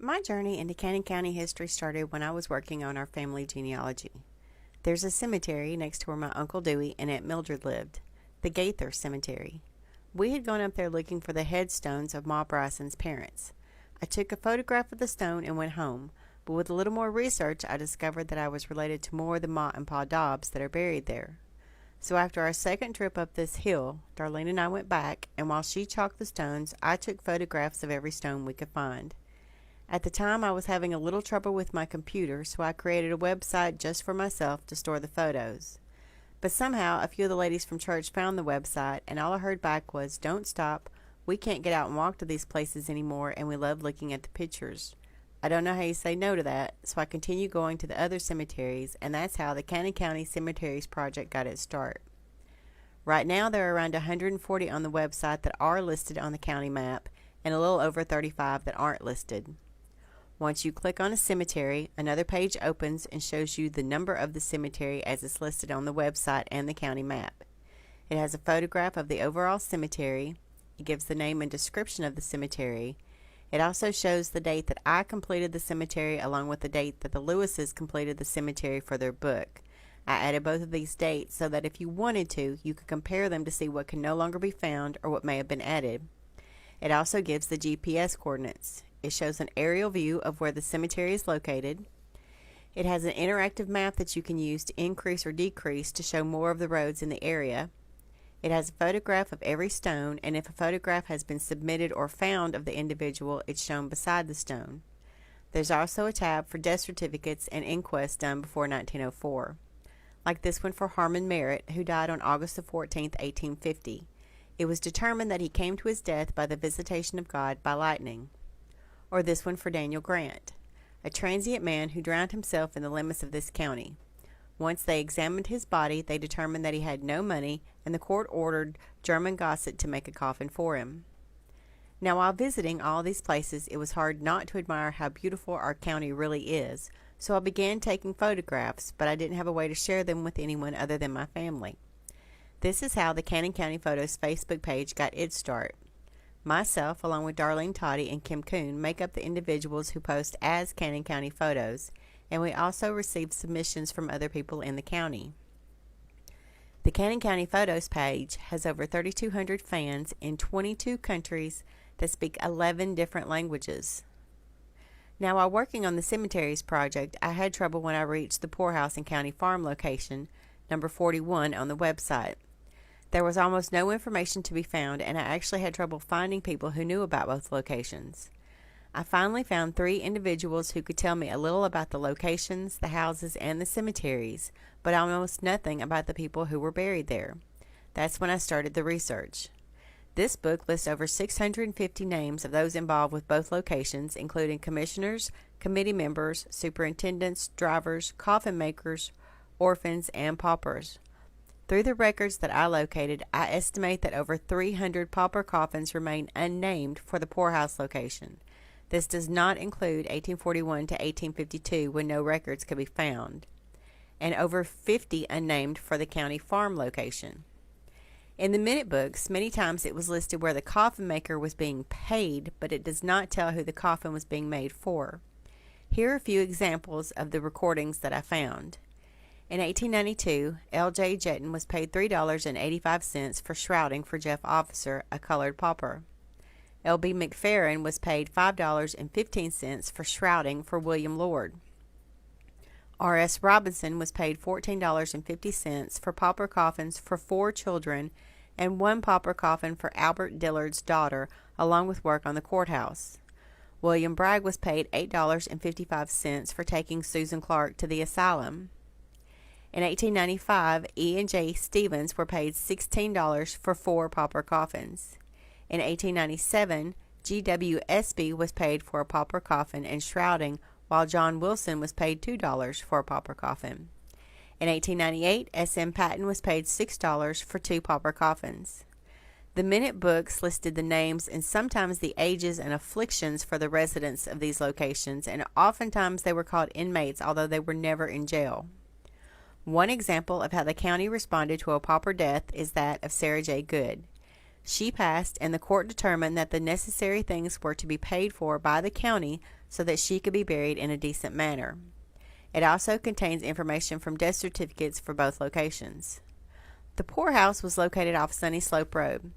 My journey into Cannon County history started when I was working on our family genealogy. There's a cemetery next to where my Uncle Dewey and Aunt Mildred lived, the Gaither Cemetery. We had gone up there looking for the headstones of Ma Bryson's parents. I took a photograph of the stone and went home, but with a little more research I discovered that I was related to more of the Ma and Pa Dobbs that are buried there. So after our second trip up this hill, Darlene and I went back, and while she chalked the stones, I took photographs of every stone we could find. At the time, I was having a little trouble with my computer, so I created a website just for myself to store the photos. But somehow, a few of the ladies from church found the website, and all I heard back was, "Don't stop. We can't get out and walk to these places anymore, and we love looking at the pictures." I don't know how you say no to that, so I continued going to the other cemeteries, and that's how the Cannon County Cemeteries Project got its start. Right now, there are around 140 on the website that are listed on the county map, and a little over 35 that aren't listed. Once you click on a cemetery, another page opens and shows you the number of the cemetery as it's listed on the website and the county map. It has a photograph of the overall cemetery. It gives the name and description of the cemetery. It also shows the date that I completed the cemetery along with the date that the Lewises completed the cemetery for their book. I added both of these dates so that if you wanted to, you could compare them to see what can no longer be found or what may have been added. It also gives the GPS coordinates. It shows an aerial view of where the cemetery is located. It has an interactive map that you can use to increase or decrease to show more of the roads in the area. It has a photograph of every stone, and if a photograph has been submitted or found of the individual, it's shown beside the stone. There's also a tab for death certificates and inquests done before 1904, like this one for Harmon Merritt, who died on August the 14th, 1850. It was determined that he came to his death by the visitation of God by lightning. Or this one for Daniel Grant, a transient man who drowned himself in the limits of this county. Once they examined his body, they determined that he had no money, and the court ordered German Gossett to make a coffin for him. Now, while visiting all these places, it was hard not to admire how beautiful our county really is, so I began taking photographs, but I didn't have a way to share them with anyone other than my family. This is how the Cannon County Photos Facebook page got its start. Myself, along with Darlene Toddy and Kim Kuhn, make up the individuals who post as Cannon County Photos, and we also receive submissions from other people in the county. The Cannon County Photos page has over 3,200 fans in 22 countries that speak 11 different languages. Now, while working on the Cemeteries project, I had trouble when I reached the Poorhouse and County Farm location, number 41 on the website. There was almost no information to be found, and I actually had trouble finding people who knew about both locations. I finally found 3 individuals who could tell me a little about the locations, the houses, and the cemeteries, but almost nothing about the people who were buried there. That's when I started the research. This book lists over 650 names of those involved with both locations, including commissioners, committee members, superintendents, drivers, coffin makers, orphans, and paupers. Through the records that I located, I estimate that over 300 pauper coffins remain unnamed for the Poorhouse location. This does not include 1841 to 1852 when no records could be found, and over 50 unnamed for the county farm location. In the minute books, many times it was listed where the coffin maker was being paid, but it does not tell who the coffin was being made for. Here are a few examples of the recordings that I found. In 1892, L.J. Jetton was paid $3.85 for shrouding for Jeff Officer, a colored pauper. L.B. McFerrin was paid $5.15 for shrouding for William Lord. R.S. Robinson was paid $14.50 for pauper coffins for 4 children and 1 pauper coffin for Albert Dillard's daughter, along with work on the courthouse. William Bragg was paid $8.55 for taking Susan Clark to the asylum. In 1895, E. and J. Stevens were paid $16 for 4 pauper coffins. In 1897, G.W. Espy was paid for a pauper coffin and shrouding, while John Wilson was paid $2 for a pauper coffin. In 1898, S.M. Patton was paid $6 for 2 pauper coffins. The minute books listed the names and sometimes the ages and afflictions for the residents of these locations, and oftentimes they were called inmates, although they were never in jail. One example of how the county responded to a pauper death is that of Sarah J. Good. She passed, and the court determined that the necessary things were to be paid for by the county so that she could be buried in a decent manner. It also contains information from death certificates for both locations. The poorhouse was located off Sunny Slope Road.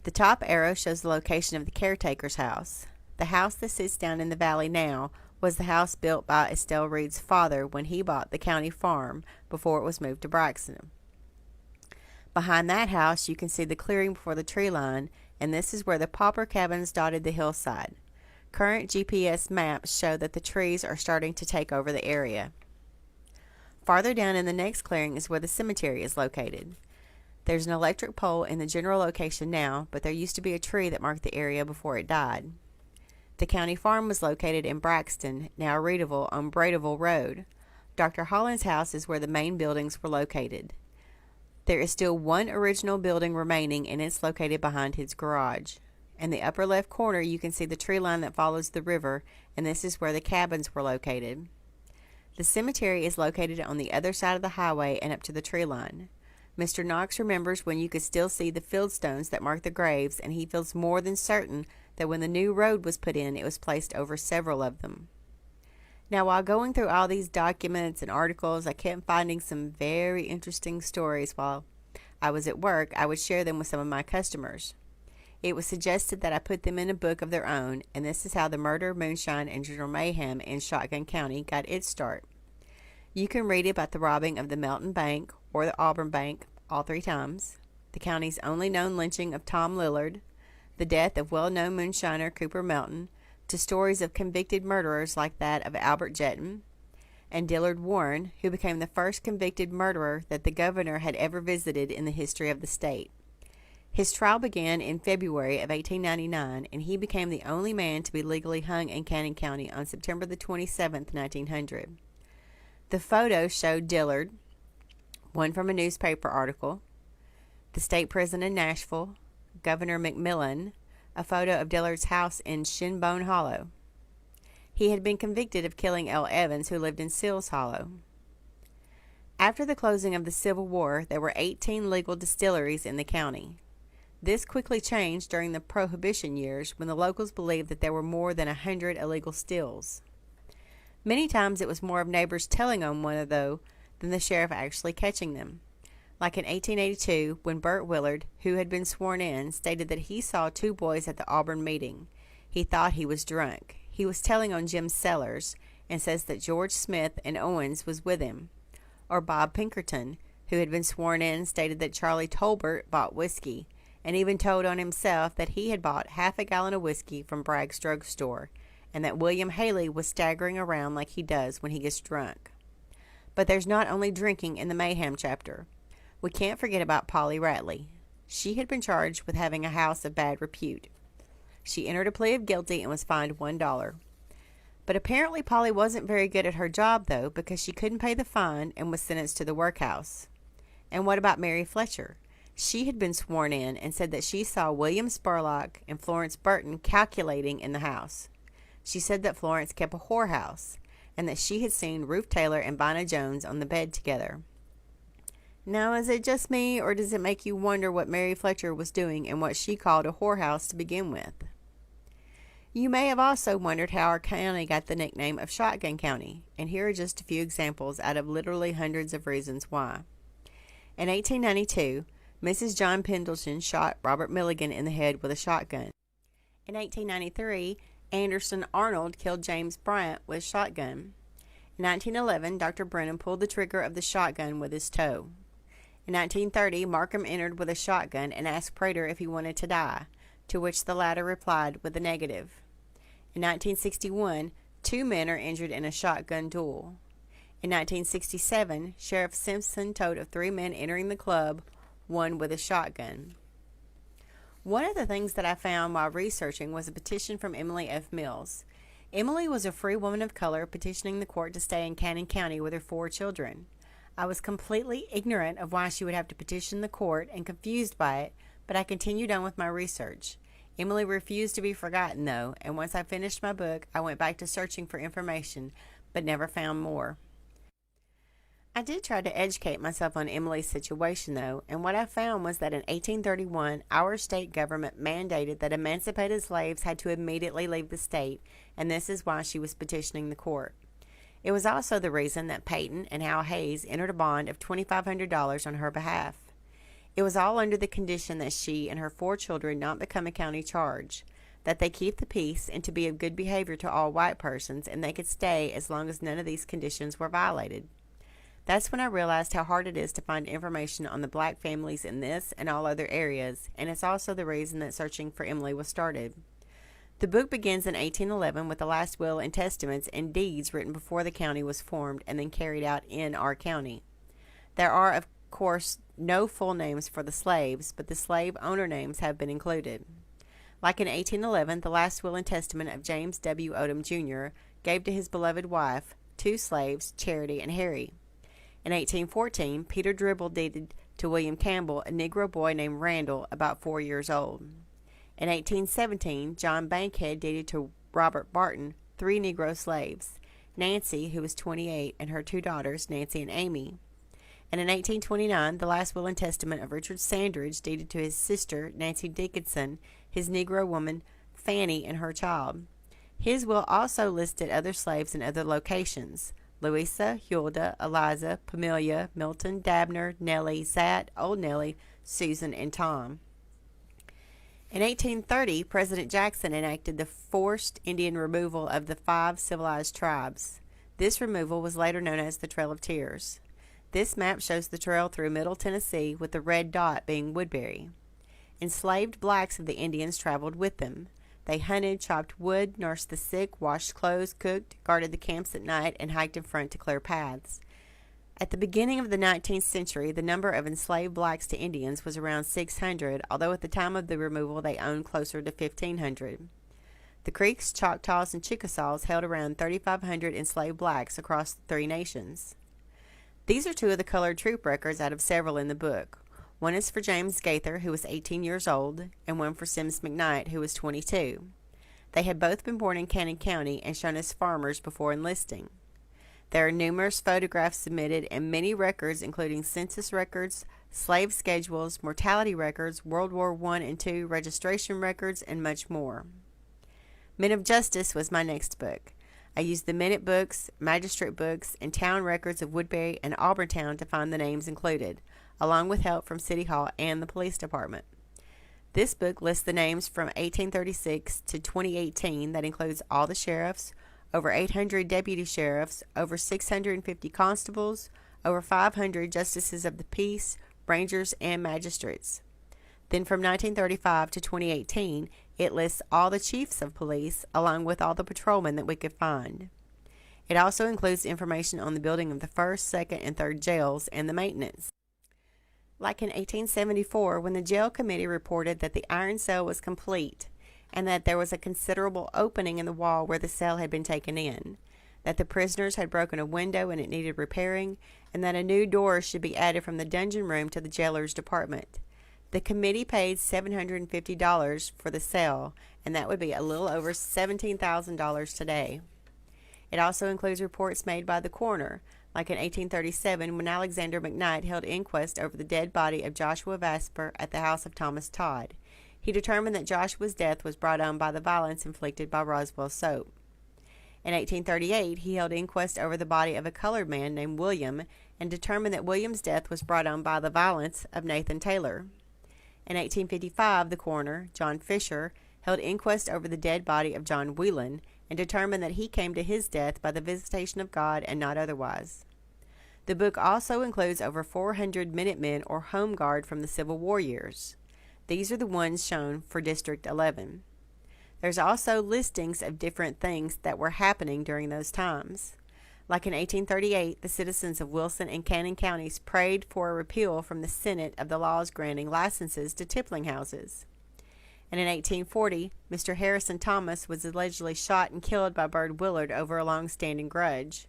The top arrow shows the location of the caretaker's house. The house that sits down in the valley now was the house built by Estelle Reed's father when he bought the county farm before it was moved to Braxton. Behind that house, you can see the clearing before the tree line, and this is where the pauper cabins dotted the hillside. Current GPS maps show that the trees are starting to take over the area. Farther down in the next clearing is where the cemetery is located. There's an electric pole in the general location now, but there used to be a tree that marked the area before it died. The county farm was located in Braxton, now Reedville, on Bradeville Road. Dr. Holland's house is where the main buildings were located. There is still one original building remaining, and it's located behind his garage. In the upper left corner, you can see the tree line that follows the river, and this is where the cabins were located. The cemetery is located on the other side of the highway and up to the tree line. Mr. Knox remembers when you could still see the fieldstones that mark the graves, and he feels more than certain that when the new road was put in, it was placed over several of them. Now, while going through all these documents and articles, I kept finding some very interesting stories. While I was at work, I would share them with some of my customers. It was suggested that I put them in a book of their own, and this is how the murder, moonshine, and general mayhem in Shotgun County got its start. You can read about the robbing of the Melton Bank or the Auburn Bank all 3 times, the county's only known lynching of Tom Lillard, the death of well-known moonshiner Cooper Melton, to stories of convicted murderers like that of Albert Jetton, and Dillard Warren, who became the first convicted murderer that the governor had ever visited in the history of the state. His trial began in February of 1899, and he became the only man to be legally hung in Cannon County on September the 27th, 1900. The photos showed Dillard, one from a newspaper article, the state prison in Nashville, Governor McMillan, a photo of Dillard's house in Shinbone Hollow. He had been convicted of killing L. Evans, who lived in Seals Hollow. After the closing of the Civil War, there were 18 legal distilleries in the county. This quickly changed during the Prohibition years when the locals believed that there were more than 100 illegal stills. Many times it was more of neighbors telling on one another than the sheriff actually catching them. Like in 1882, when Burt Willard, who had been sworn in, stated that he saw 2 boys at the Auburn meeting. He thought he was drunk. He was telling on Jim Sellers and says that George Smith and Owens was with him. Or Bob Pinkerton, who had been sworn in, stated that Charlie Tolbert bought whiskey, and even told on himself that he had bought half a gallon of whiskey from Bragg's drugstore, and that William Haley was staggering around like he does when he gets drunk. But there's not only drinking in the mayhem chapter. We can't forget about Polly Ratley. She had been charged with having a house of bad repute. She entered a plea of guilty and was fined $1. But apparently Polly wasn't very good at her job, though, because she couldn't pay the fine and was sentenced to the workhouse. And what about Mary Fletcher? She had been sworn in and said that she saw William Spurlock and Florence Burton calculating in the house. She said that Florence kept a whorehouse, and that she had seen Ruth Taylor and Bina Jones on the bed together. Now, is it just me, or does it make you wonder what Mary Fletcher was doing in what she called a whorehouse to begin with? You may have also wondered how our county got the nickname of Shotgun County, and here are just a few examples out of literally hundreds of reasons why. In 1892, Mrs. John Pendleton shot Robert Milligan in the head with a shotgun. In 1893, Anderson Arnold killed James Bryant with a shotgun. In 1911, Dr. Brennan pulled the trigger of the shotgun with his toe. In 1930, Markham entered with a shotgun and asked Prater if he wanted to die, to which the latter replied with a negative. In 1961, 2 men are injured in a shotgun duel. In 1967, Sheriff Simpson told of 3 men entering the club, one with a shotgun. One of the things that I found while researching was a petition from Emily F. Mills. Emily was a free woman of color petitioning the court to stay in Cannon County with her 4 children. I was completely ignorant of why she would have to petition the court and confused by it, but I continued on with my research. Emily refused to be forgotten, though, and once I finished my book, I went back to searching for information, but never found more. I did try to educate myself on Emily's situation, though, and what I found was that in 1831, our state government mandated that emancipated slaves had to immediately leave the state, and this is why she was petitioning the court. It was also the reason that Peyton and Hal Hayes entered a bond of $2,500 on her behalf. It was all under the condition that she and her 4 children not become a county charge, that they keep the peace and to be of good behavior to all white persons, and they could stay as long as none of these conditions were violated. That's when I realized how hard it is to find information on the black families in this and all other areas, and it's also the reason that searching for Emily was started. The book begins in 1811 with the last will and testaments and deeds written before the county was formed and then carried out in our county. There are, of course, no full names for the slaves, but the slave owner names have been included. Like in 1811, the last will and testament of James W. Odom, Jr. gave to his beloved wife 2 slaves, Charity and Harry. In 1814, Peter Dribble deeded to William Campbell a Negro boy named Randall, about 4 years old. In 1817, John Bankhead deeded to Robert Barton 3 Negro slaves, Nancy, who was 28, and her 2 daughters, Nancy and Amy. And in 1829, the last will and testament of Richard Sandridge deeded to his sister, Nancy Dickinson, his Negro woman, Fanny, and her child. His will also listed other slaves in other locations: Louisa, Huldah, Eliza, Pamelia, Milton, Dabner, Nellie, Zat, Old Nellie, Susan, and Tom. In 1830, President Jackson enacted the forced Indian removal of the 5 civilized tribes. This removal was later known as the Trail of Tears. This map shows the trail through Middle Tennessee, with the red dot being Woodbury. Enslaved blacks of the Indians traveled with them. They hunted, chopped wood, nursed the sick, washed clothes, cooked, guarded the camps at night, and hiked in front to clear paths. At the beginning of the 19th century, the number of enslaved blacks to Indians was around 600, although at the time of the removal they owned closer to 1,500. The Creeks, Choctaws, and Chickasaws held around 3,500 enslaved blacks across the 3 nations. These are 2 of the colored troop records out of several in the book. One is for James Gaither, who was 18 years old, and one for Sims McKnight, who was 22. They had both been born in Cannon County and shown as farmers before enlisting. There are numerous photographs submitted and many records, including census records, slave schedules, mortality records, World War I and II registration records, and much more. Men of Justice was my next book. I used the minute books, magistrate books, and town records of Woodbury and Auburntown to find the names included, along with help from City Hall and the police department. This book lists the names from 1836 to 2018. That includes all the sheriffs, over 800 deputy sheriffs, over 650 constables, over 500 justices of the peace, rangers, and magistrates. Then from 1935 to 2018, it lists all the chiefs of police, along with all the patrolmen that we could find. It also includes information on the building of the 1st, 2nd, and 3rd jails and the maintenance. Like in 1874, when the jail committee reported that the iron cell was complete, and that there was a considerable opening in the wall where the cell had been taken in, that the prisoners had broken a window and it needed repairing, and that a new door should be added from the dungeon room to the jailer's department. The committee paid $750 for the cell, and that would be a little over $17,000 today. It also includes reports made by the coroner, like in 1837 when Alexander McKnight held inquest over the dead body of Joshua Vasper at the house of Thomas Todd. He determined that Joshua's death was brought on by the violence inflicted by Roswell soap. In 1838, he held inquest over the body of a colored man named William and determined that William's death was brought on by the violence of Nathan Taylor. In 1855, the coroner, John Fisher, held inquest over the dead body of John Whelan and determined that he came to his death by the visitation of God and not otherwise. The book also includes over 400 Minutemen or Home Guard from the Civil War years. These are the ones shown for District 11. There's also listings of different things that were happening during those times. Like in 1838, the citizens of Wilson and Cannon counties prayed for a repeal from the Senate of the laws granting licenses to tippling houses. And in 1840, Mr. Harrison Thomas was allegedly shot and killed by Bird Willard over a long-standing grudge.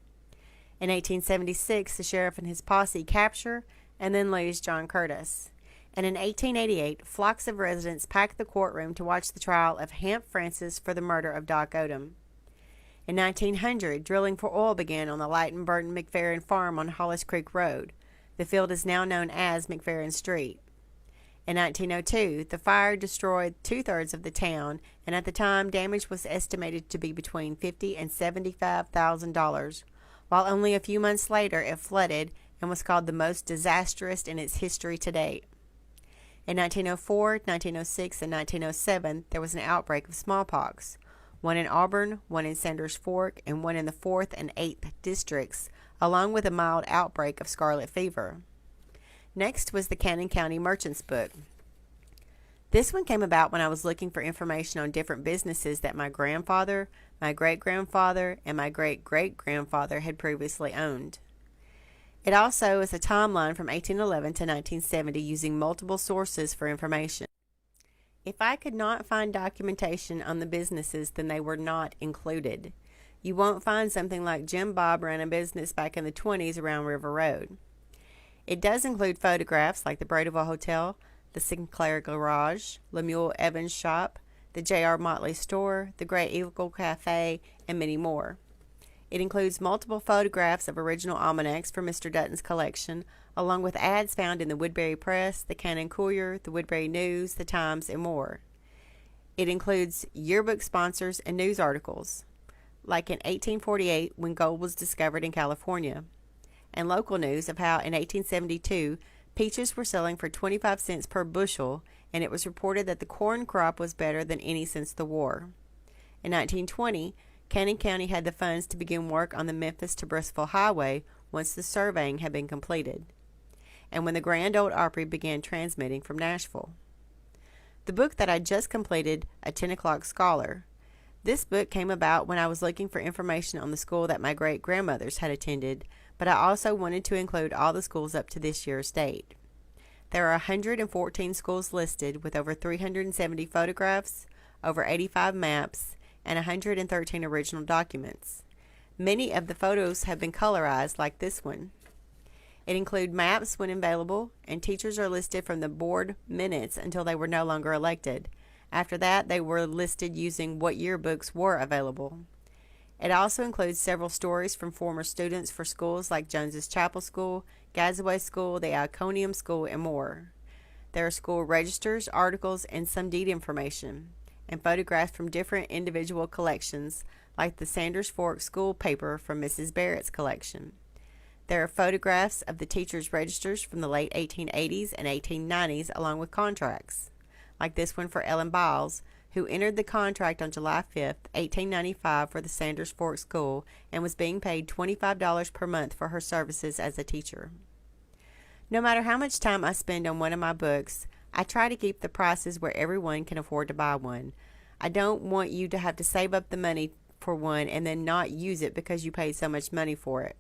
In 1876, the sheriff and his posse capture and then lose John Curtis. And in 1888, flocks of residents packed the courtroom to watch the trial of Hamp Francis for the murder of Doc Odom. In 1900, drilling for oil began on the Lighton Burton McFerrin farm on Hollis Creek Road. The field is now known as McFerrin Street. In 1902, the fire destroyed two-thirds of the town, and at the time, damage was estimated to be between $50,000 and $75,000, while only a few months later it flooded and was called the most disastrous in its history to date. In 1904, 1906, and 1907, there was an outbreak of smallpox, one in Auburn, one in Sanders Fork, and one in the 4th and 8th districts, along with a mild outbreak of scarlet fever. Next was the Cannon County Merchant's Book. This one came about when I was looking for information on different businesses that my grandfather, my great-grandfather, and my great-great-grandfather had previously owned. It also is a timeline from 1811 to 1970 using multiple sources for information. If I could not find documentation on the businesses, then they were not included. You won't find something like Jim Bob ran a business back in the 20s around River Road. It does include photographs like the Bradeville Hotel, the Sinclair Garage, Lemuel Evans Shop, the J.R. Motley Store, the Great Eagle Cafe, and many more. It includes multiple photographs of original almanacs from Mr. Dutton's collection, along with ads found in the Woodbury Press, the Cannon Courier, the Woodbury News, the Times, and more. It includes yearbook sponsors and news articles, like in 1848 when gold was discovered in California, and local news of how in 1872 peaches were selling for 25 cents per bushel, and it was reported that the corn crop was better than any since the war. In 1920, Cannon County had the funds to begin work on the Memphis to Bristol Highway once the surveying had been completed, and when the Grand Ole Opry began transmitting from Nashville. The book that I just completed, A 10 O'Clock Scholar. This book came about when I was looking for information on the school that my great-grandmothers had attended, but I also wanted to include all the schools up to this year's date. There are 114 schools listed with over 370 photographs, over 85 maps, and 113 original documents. Many of the photos have been colorized like this one. It includes maps when available, and teachers are listed from the board minutes until they were no longer elected. After that, they were listed using what yearbooks were available. It also includes several stories from former students for schools like Jones's Chapel School, Gazaway School, the Iconium School, and more. There are school registers, articles, and some deed information, and photographs from different individual collections, like the Sanders Fork School paper from Mrs. Barrett's collection. There are photographs of the teachers' registers from the late 1880s and 1890s, along with contracts, like this one for Ellen Biles, who entered the contract on July 5, 1895 for the Sanders Fork School and was being paid $25 per month for her services as a teacher. No matter how much time I spend on one of my books, I try to keep the prices where everyone can afford to buy one. I don't want you to have to save up the money for one and then not use it because you paid so much money for it.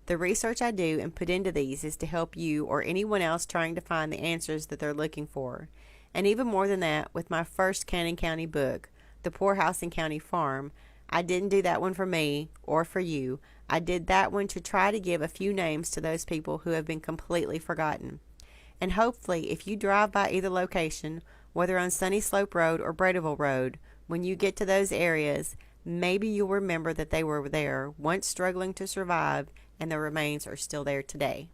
The research I do and put into these is to help you or anyone else trying to find the answers that they're looking for. And even more than that, with my first Cannon County book, The Poorhouse and County Farm, I didn't do that one for me or for you. I did that one to try to give a few names to those people who have been completely forgotten. And hopefully, if you drive by either location, whether on Sunny Slope Road or Bradeville Road, when you get to those areas, maybe you'll remember that they were there, once struggling to survive, and their remains are still there today.